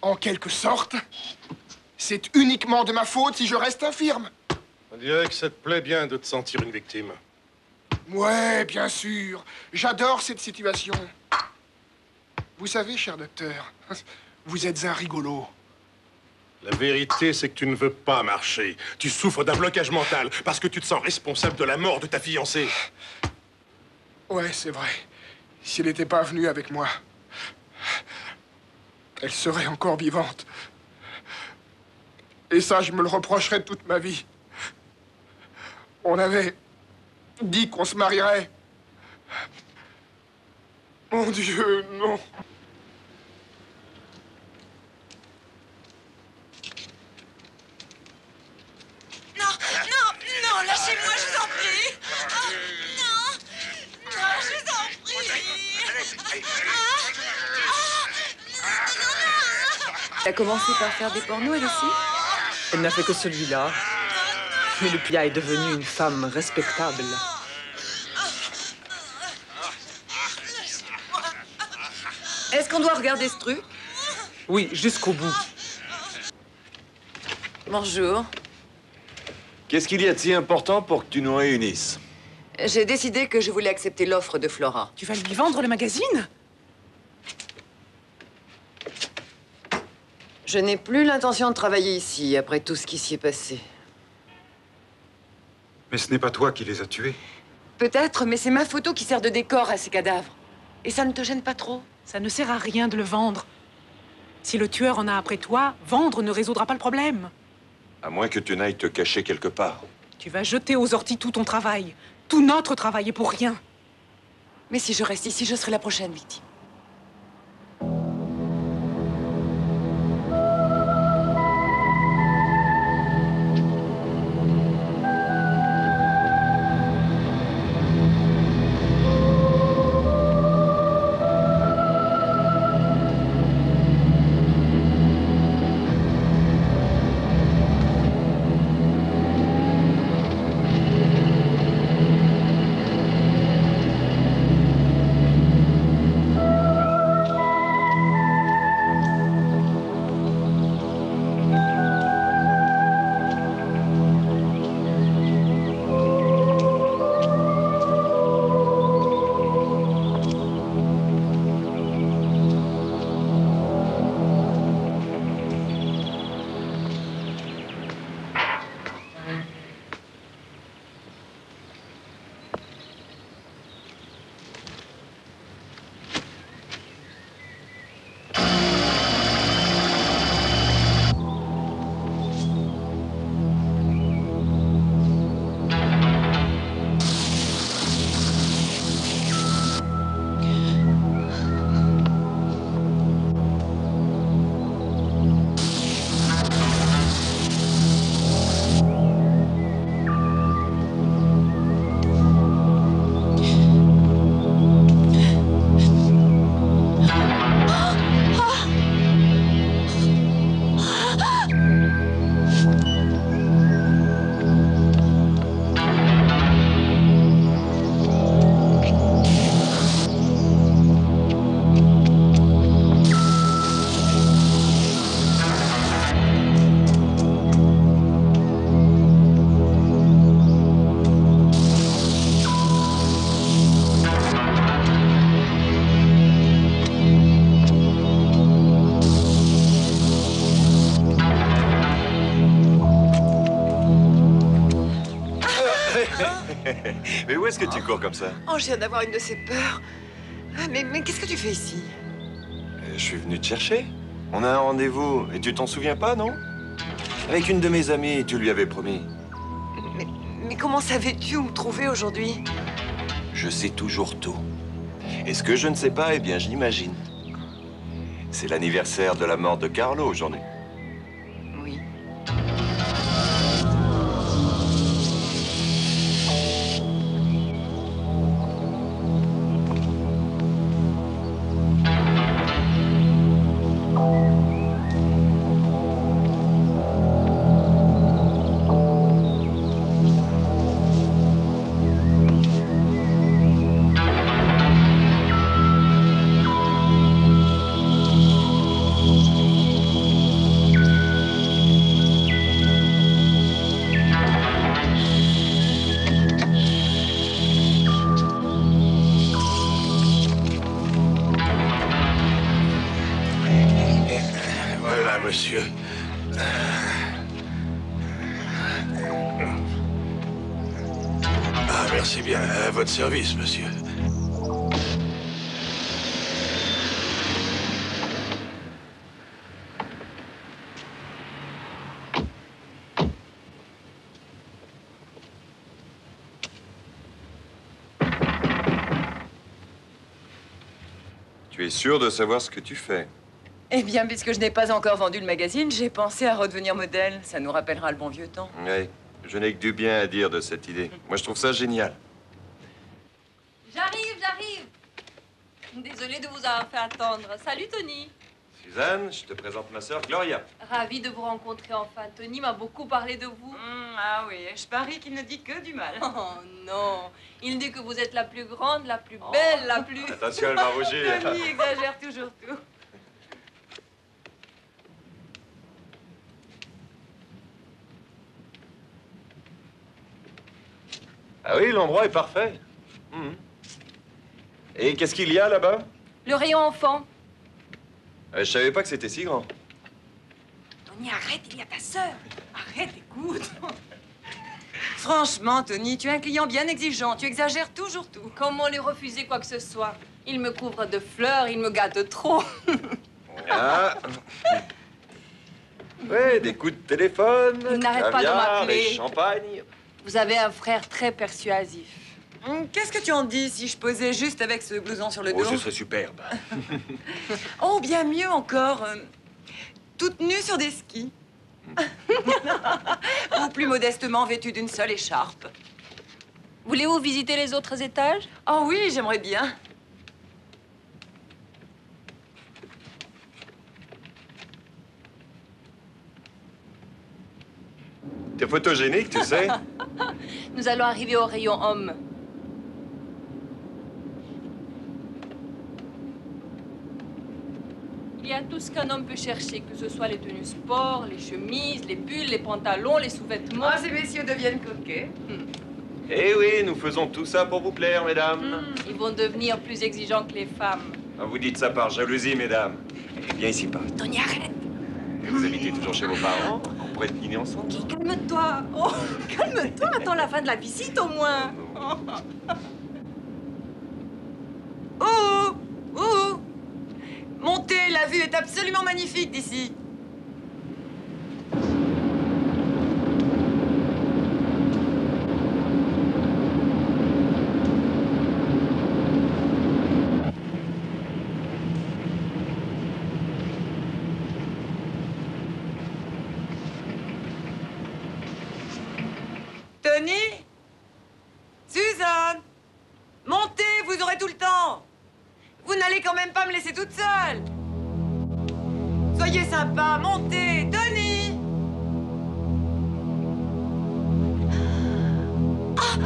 En quelque sorte, c'est uniquement de ma faute si je reste infirme. On dirait que ça te plaît bien de te sentir une victime. Ouais, bien sûr. J'adore cette situation. Vous savez, cher docteur, vous êtes un rigolo. La vérité, c'est que tu ne veux pas marcher. Tu souffres d'un blocage mental parce que tu te sens responsable de la mort de ta fiancée. Ouais, c'est vrai. Si elle n'était pas venue avec moi, elle serait encore vivante. Et ça, je me le reprocherais toute ma vie. On avait dit qu'on se marierait. Mon Dieu, non. Non, lâchez-moi, je vous en prie. Non, je vous en prie. Elle a commencé par faire des pornos, elle aussi? Elle n'a fait que celui-là. Mais Lupia est devenue une femme respectable. Est-ce qu'on doit regarder ce truc? Oui, jusqu'au bout. Bonjour. Qu'est-ce qu'il y a de si important pour que tu nous réunisses? J'ai décidé que je voulais accepter l'offre de Flora. Tu vas lui vendre le magazine? Je n'ai plus l'intention de travailler ici, après tout ce qui s'y est passé. Mais ce n'est pas toi qui les as tués. Peut-être, mais c'est ma photo qui sert de décor à ces cadavres. Et ça ne te gêne pas trop? Ça ne sert à rien de le vendre. Si le tueur en a après toi, vendre ne résoudra pas le problème. À moins que tu n'ailles te cacher quelque part. Tu vas jeter aux orties tout ton travail. Tout notre travail est pour rien. Mais si je reste ici, je serai la prochaine victime. Mais où est-ce que tu cours comme ça? Oh, je viens d'avoir une de ces peurs. Ah, mais qu'est-ce que tu fais ici? Je suis venu te chercher. On a un rendez-vous, et tu t'en souviens pas, non? Avec une de mes amies, tu lui avais promis. Mais comment savais-tu où me trouver aujourd'hui? Je sais toujours tout. Et ce que je ne sais pas, eh bien, je l'imagine. C'est l'anniversaire de la mort de Carlo aujourd'hui. Oui. Voilà, monsieur. Ah, merci bien. À votre service, monsieur. Tu es sûr de savoir ce que tu fais? Eh bien, puisque je n'ai pas encore vendu le magazine, j'ai pensé à redevenir modèle. Ça nous rappellera le bon vieux temps. Oui, je n'ai que du bien à dire de cette idée. Moi, je trouve ça génial. J'arrive. Désolée de vous avoir fait attendre. Salut, Tony. Suzanne, je te présente ma sœur Gloria. Ravie de vous rencontrer enfin. Tony m'a beaucoup parlé de vous. Ah oui, je parie qu'il ne dit que du mal. Oh non, il dit que vous êtes la plus grande, la plus belle, la plus... Attention, elle va rougir. Tony exagère toujours tout. Ah oui, l'endroit est parfait. Et qu'est-ce qu'il y a là-bas? Le rayon enfant. Je savais pas que c'était si grand. Tony, arrête, il y a ta sœur. Arrête, écoute. Franchement, Tony, tu es un client bien exigeant. Tu exagères toujours tout. Comment lui refuser quoi que ce soit? Il me couvre de fleurs, il me gâte trop. Ah. Ouais, des coups de téléphone. Il n'arrête pas de caviar m'appeler. et champagne. Vous avez un frère très persuasif. Qu'est-ce que tu en dis si je posais juste avec ce blouson sur le dos? Oh, ce serait superbe. Oh, bien mieux encore. Toute nue sur des skis. Ou plus modestement vêtue d'une seule écharpe. Voulez-vous visiter les autres étages? Oh oui, j'aimerais bien. T'es photogénique, tu sais. Nous allons arriver au rayon homme. Il y a tout ce qu'un homme peut chercher, que ce soit les tenues sport, les chemises, les pulls, les pantalons, les sous-vêtements. Oh, ces messieurs deviennent coquets. Eh oui, nous faisons tout ça pour vous plaire, mesdames. Ils vont devenir plus exigeants que les femmes. Ah, vous dites ça par jalousie, mesdames. Eh bien, ici pas. Tony, arrête. Vous habitez toujours chez vos parents? On pourrait dîner ensemble. Calme-toi. Oh, calme-toi. Attends la fin de la visite, au moins. Oh! Oh! Montez, la vue est absolument magnifique d'ici. Tony? Suzanne? Montez, vous aurez tout le temps. Vous n'allez quand même pas me laisser toute seule. Soyez sympa, montez, Tony. Oh,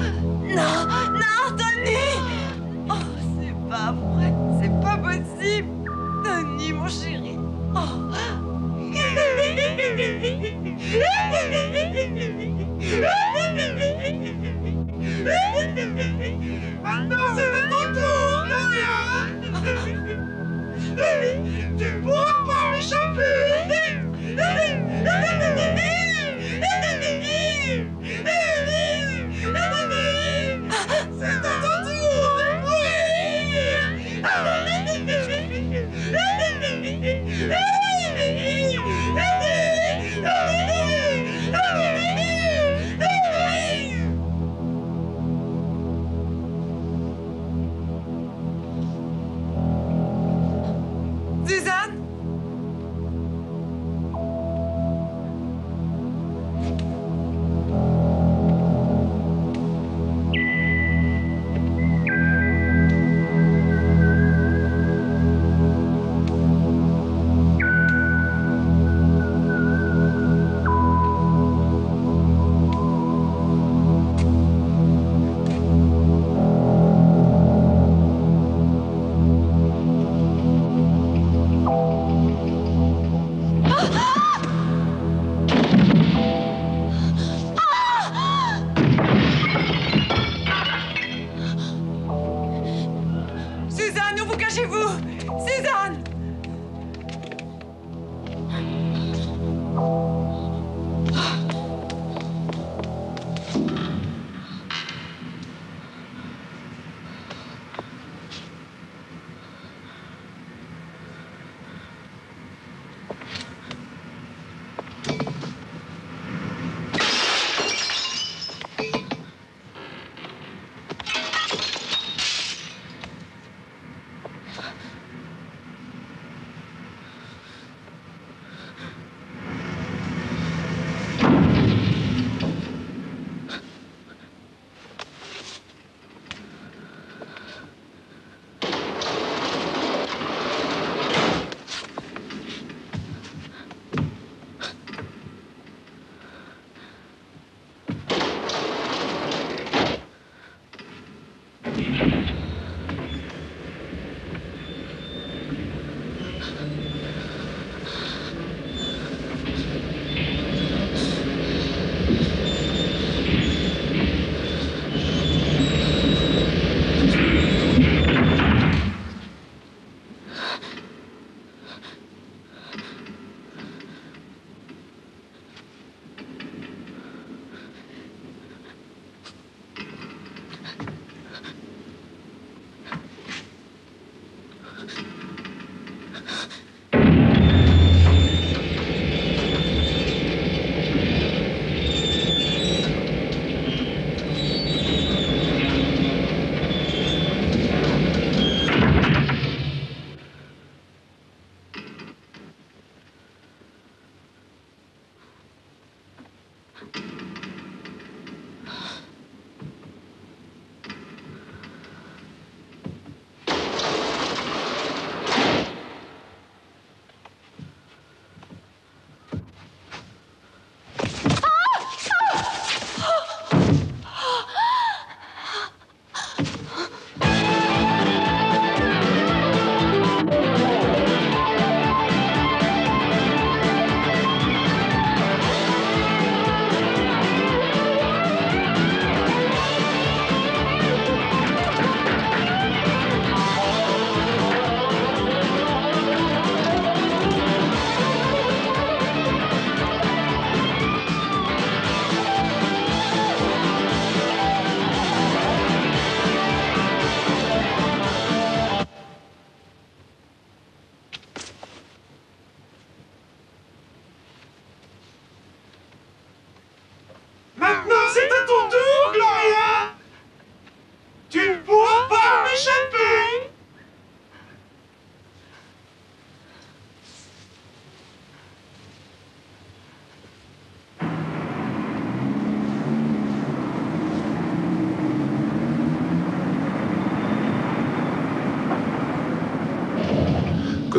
non, non, Tony. Oh, c'est pas vrai, c'est pas possible. Tony, mon chéri. Oh. Maintenant, c'est ton tour, tu pourras pas m'échapper.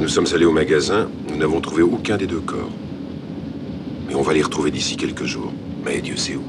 nous sommes allés au magasin, nous n'avons trouvé aucun des deux corps. Mais on va les retrouver d'ici quelques jours. Mais Dieu sait où.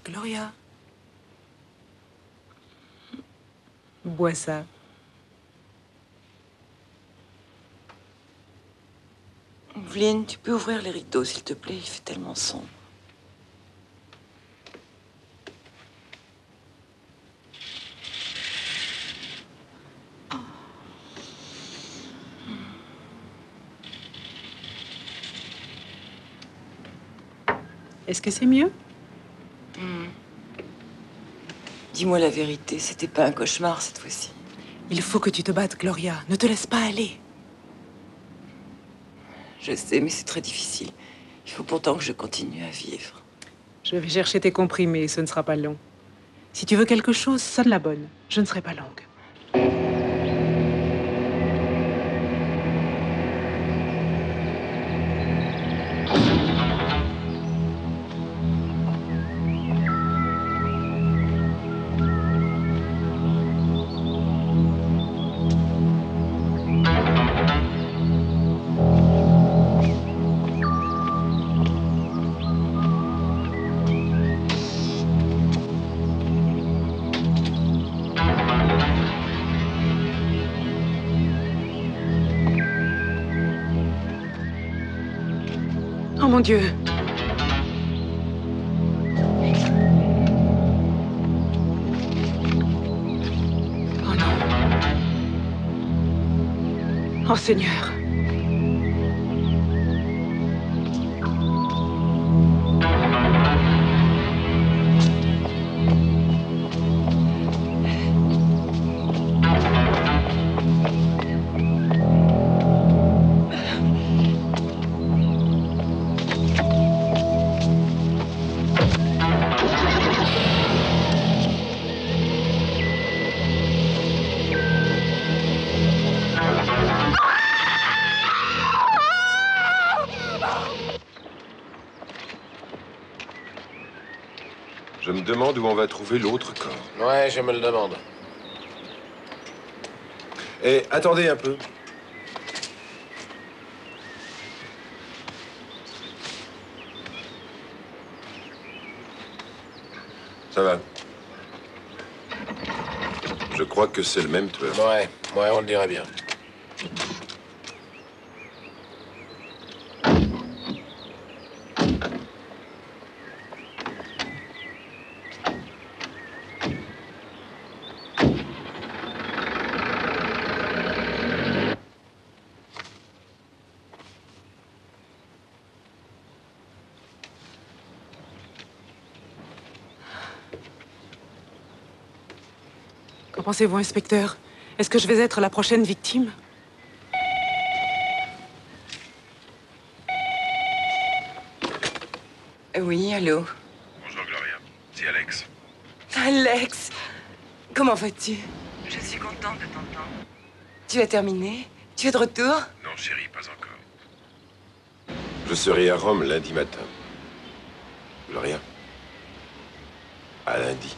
Gloria. Bois ça. Evelyne, tu peux ouvrir les rideaux, s'il te plaît? Il fait tellement sombre. Est-ce que c'est mieux? Dis-moi la vérité, c'était pas un cauchemar cette fois-ci. Il faut que tu te battes, Gloria. Ne te laisse pas aller. Je sais, mais c'est très difficile. Il faut pourtant que je continue à vivre. Je vais chercher tes comprimés, ce ne sera pas long. Si tu veux quelque chose, sonne la bonne. Je ne serai pas longue. Oh mon Dieu! Oh non! Oh Seigneur! Je me demande où on va trouver l'autre corps. Ouais, je me le demande. Et attendez un peu. Ça va. Je crois que c'est le même tueur. Ouais, on le dirait bien. Qu'en pensez-vous, inspecteur? Est-ce que je vais être la prochaine victime? Oui, allô? Bonjour Gloria, c'est Alex. Alex! Comment vas-tu? Je suis contente de t'entendre. Tu as terminé? Tu es de retour? Non chérie, pas encore. Je serai à Rome lundi matin. Gloria. À lundi.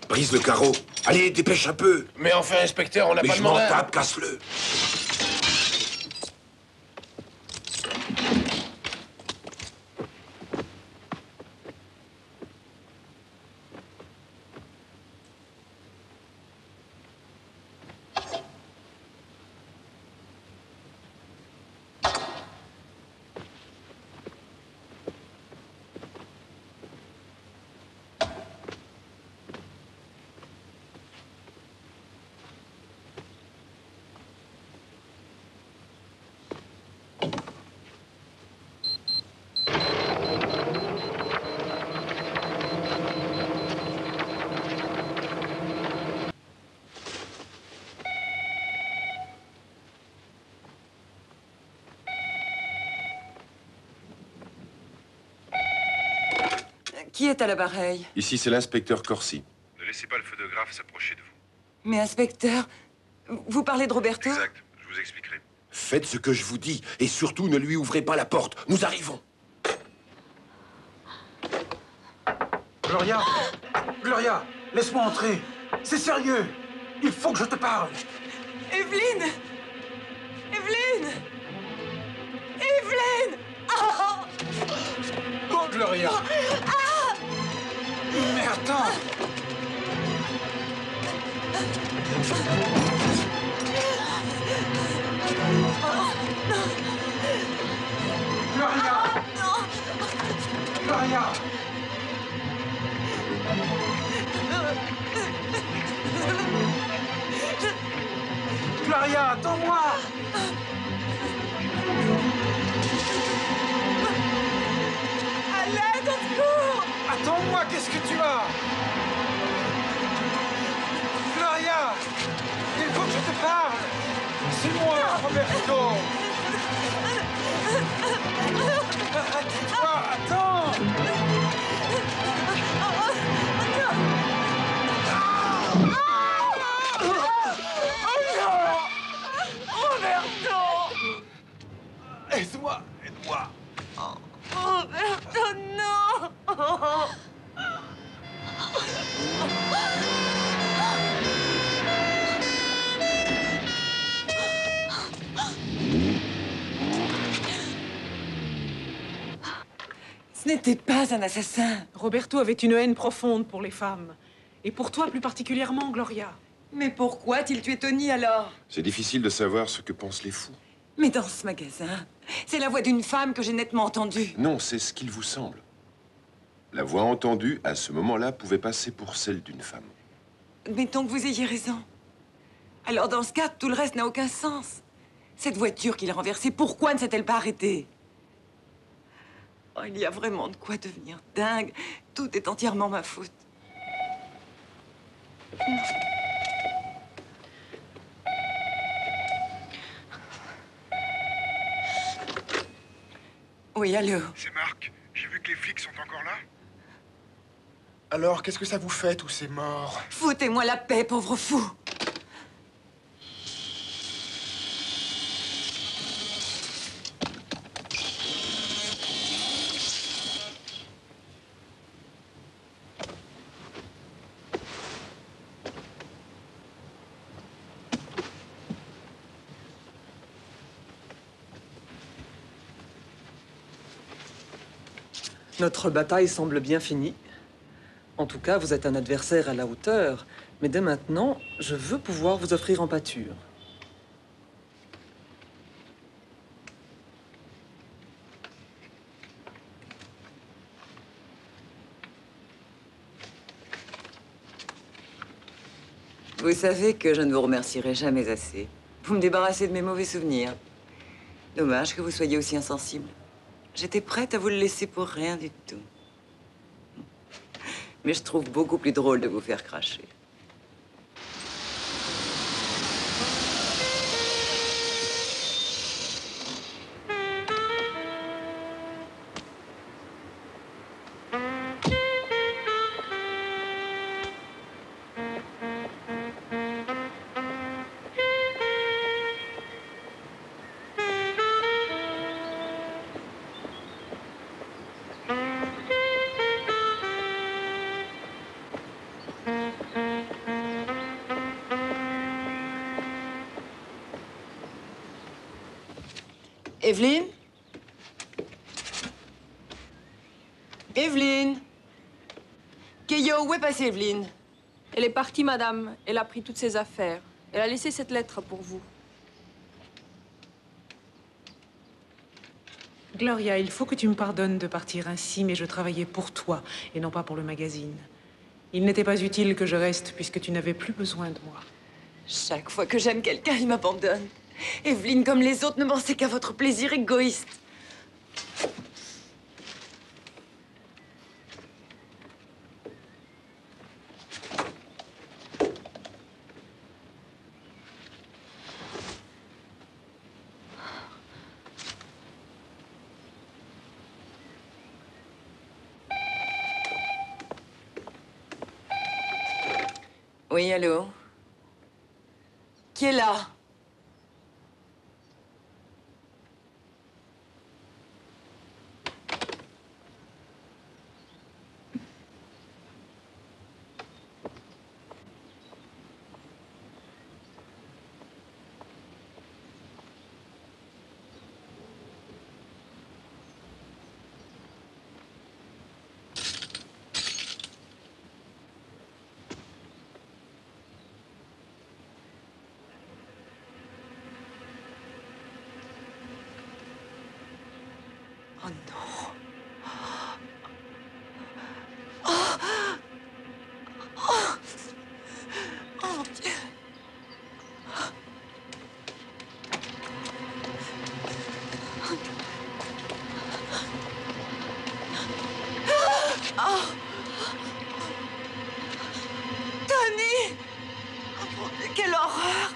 Brise le carreau. Allez, dépêche un peu. Mais enfin, inspecteur, on n'a pas je m'en demandé. tape, casse-le. Qui est à l'appareil? Ici, c'est l'inspecteur Corsi. Ne laissez pas le photographe s'approcher de vous. Mais inspecteur, vous parlez de Roberto? Exact, je vous expliquerai. Faites ce que je vous dis, et surtout ne lui ouvrez pas la porte. Nous arrivons. Gloria! Gloria! Laisse-moi entrer! C'est sérieux! Il faut que je te parle! Evelyne! Evelyne! Evelyne! Oh, oh Gloria! Ah! Mais attends! Gloria! Gloria! Gloria, attends-moi! À l'aide, au secours! Attends-moi, qu'est-ce que tu as? Gloria! Il faut que je te parle! C'est moi, Roberto! Arrête-toi, attends! Aide-moi, aide-moi! Roberto, non! Ce n'était pas un assassin. Roberto avait une haine profonde pour les femmes. Et pour toi plus particulièrement, Gloria. Mais pourquoi a-t-il tué Tony alors? C'est difficile de savoir ce que pensent les fous. Mais dans ce magasin, c'est la voix d'une femme que j'ai nettement entendue. Non, c'est ce qu'il vous semble. La voix entendue, à ce moment-là, pouvait passer pour celle d'une femme. Mettons que vous ayez raison. Alors dans ce cas, tout le reste n'a aucun sens. Cette voiture qu'il a renversée, pourquoi ne s'est-elle pas arrêtée? Oh, il y a vraiment de quoi devenir dingue. Tout est entièrement ma faute. Oui, allô? C'est Marc. J'ai vu que les flics sont encore là. Alors, qu'est-ce que ça vous fait, tous ces morts? Foutez-moi la paix, pauvre fou! Notre bataille semble bien finie. En tout cas, vous êtes un adversaire à la hauteur. Mais dès maintenant, je veux pouvoir vous offrir en pâture. Vous savez que je ne vous remercierai jamais assez. Vous me débarrassez de mes mauvais souvenirs. Dommage que vous soyez aussi insensible. J'étais prête à vous le laisser pour rien du tout. Mais je trouve beaucoup plus drôle de vous faire cracher. Evelyne? Evelyne? Keyo, où est passée Evelyne? Elle est partie, madame. Elle a pris toutes ses affaires. Elle a laissé cette lettre pour vous. Gloria, il faut que tu me pardonnes de partir ainsi, mais je travaillais pour toi et non pas pour le magazine. Il n'était pas utile que je reste puisque tu n'avais plus besoin de moi. Chaque fois que j'aime quelqu'un, il m'abandonne. Evelyne, comme les autres, ne pensez qu'à votre plaisir égoïste. Oui, allô? Qui est là? Oh non. Oh. Oh. Oh mon Dieu. Oh. Tony. Oh mon Dieu, quelle horreur.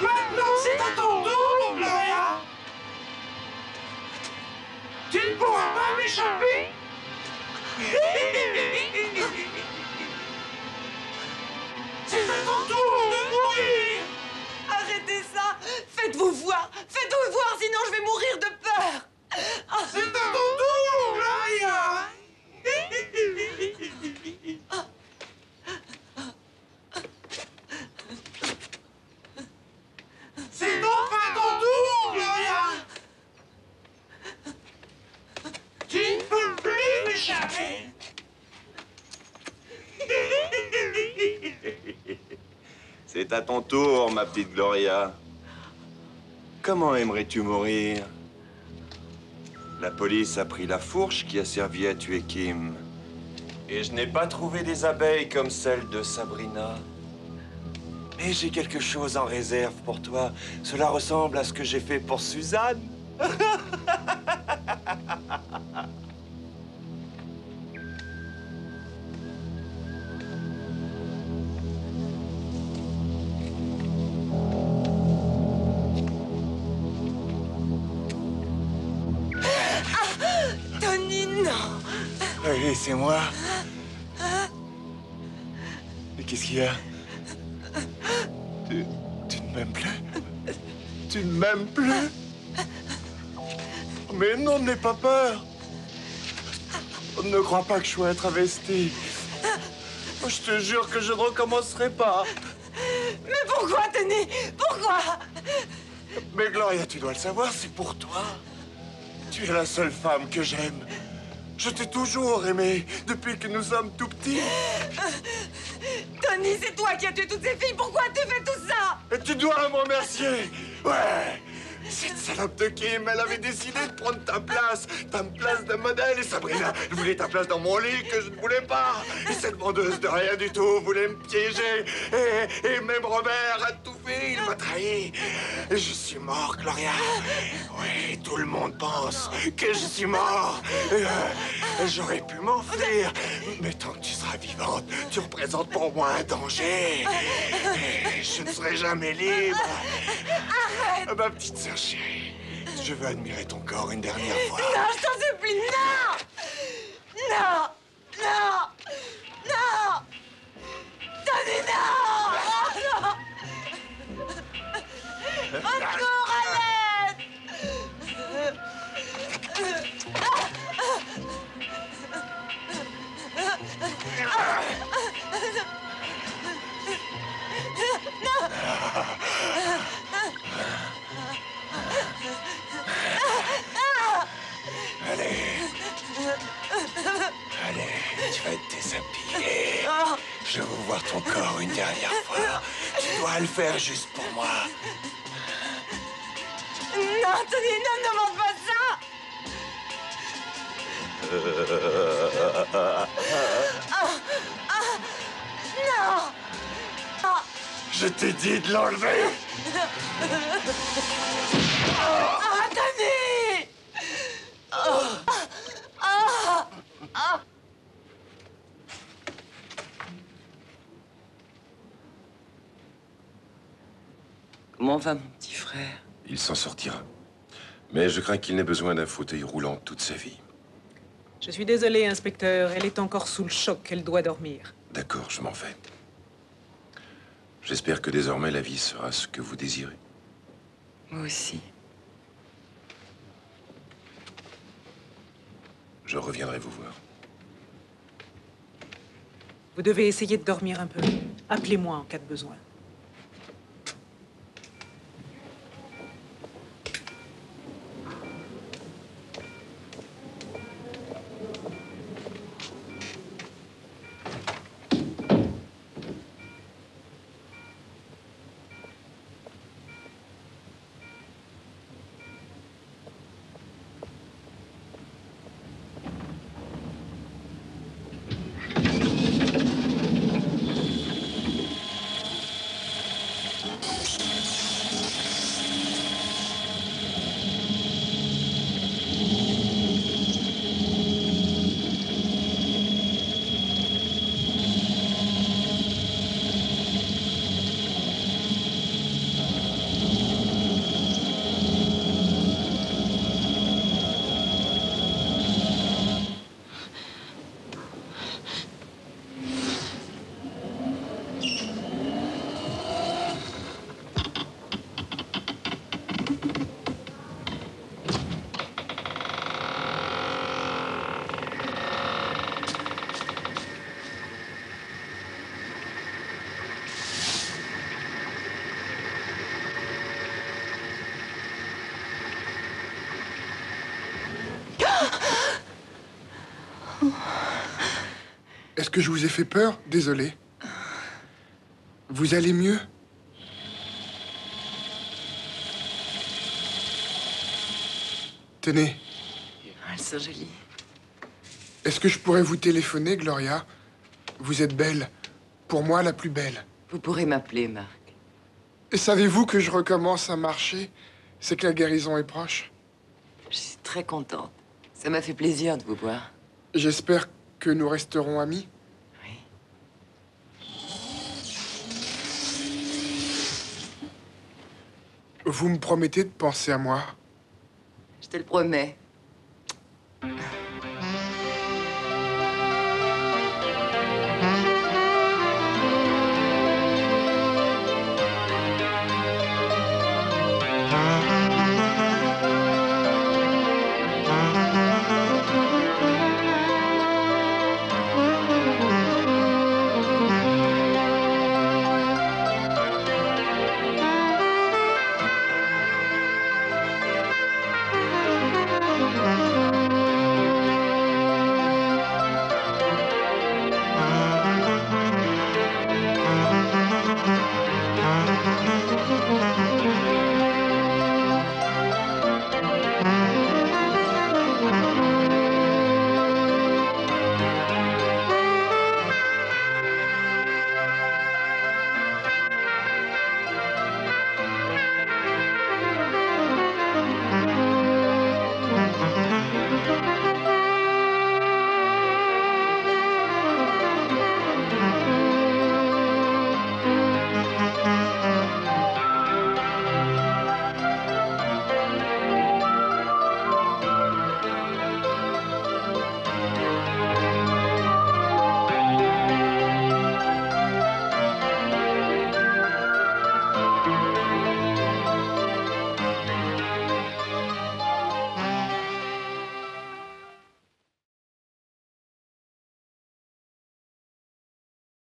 Maintenant, c'est à ton tour, Gloria. Tu ne pourras pas m'échapper. C'est à ton tour de mourir. Arrêtez ça. Faites-vous voir. Faites-vous voir, sinon je vais mourir de peur. C'est à ton tour, Gloria. C'est enfin ton tour, Gloria. Tu ne peux plus m'échapper. C'est à ton tour, ma petite Gloria. Comment aimerais-tu mourir? La police a pris la fourche qui a servi à tuer Kim. Et je n'ai pas trouvé des abeilles comme celles de Sabrina. Mais j'ai quelque chose en réserve pour toi. Cela ressemble à ce que j'ai fait pour Suzanne. Tony, non. Oui, c'est moi. Mais qu'est-ce qu'il y a? Tu ne m'aimes plus? Tu ne m'aimes plus? Mais non, n'aie pas peur. Ne crois pas que je sois un travesti. Je te jure que je ne recommencerai pas. Mais pourquoi, Tony? Pourquoi? Mais Gloria, tu dois le savoir, c'est pour toi. Tu es la seule femme que j'aime. Je t'ai toujours aimé, depuis que nous sommes tout petits. Tony, c'est toi qui as tué toutes ces filles. Pourquoi tu fais tout ça? Et tu dois me remercier. Ouais. Cette salope de Kim, elle avait décidé de prendre ta place de modèle. Et Sabrina, elle voulait ta place dans mon lit que je ne voulais pas. Et cette vendeuse de rien du tout voulait me piéger. Et même Robert a tout fait trompé, il m'a trahi. Je suis mort, Gloria. Oui, tout le monde pense que je suis mort. J'aurais pu m'enfuir, mais tant que tu seras vivante, tu représentes pour moi un danger. Et je ne serai jamais libre. Arrête! Ma petite sœur chérie, je veux admirer ton corps une dernière fois. Non, je t'en supplie, non! Non! Non! Non! Tony, non! Oh, non! Au secours, à l'aide! Allez. Allez, tu vas te déshabiller. Je veux voir ton corps une dernière fois. Tu dois le faire juste pour moi. Non, Tony, ne demande pas ça! Non! Je t'ai dit de l'enlever. Tony! Comment va mon petit frère? Il s'en sortira. Mais je crains qu'il n'ait besoin d'un fauteuil roulant toute sa vie. Je suis désolée, inspecteur. Elle est encore sous le choc. Elle doit dormir. D'accord, je m'en vais. J'espère que désormais la vie sera ce que vous désirez. Moi aussi. Je reviendrai vous voir. Vous devez essayer de dormir un peu. Appelez-moi en cas de besoin. Est-ce que je vous ai fait peur? Désolé. Vous allez mieux? Tenez. Elles sont jolies. Est-ce que je pourrais vous téléphoner, Gloria? Vous êtes belle. Pour moi, la plus belle. Vous pourrez m'appeler, Marc. Et savez-vous que je recommence à marcher? C'est que la guérison est proche. Je suis très contente. Ça m'a fait plaisir de vous voir. J'espère que nous resterons amis. Oui. Vous me promettez de penser à moi? Je te le promets.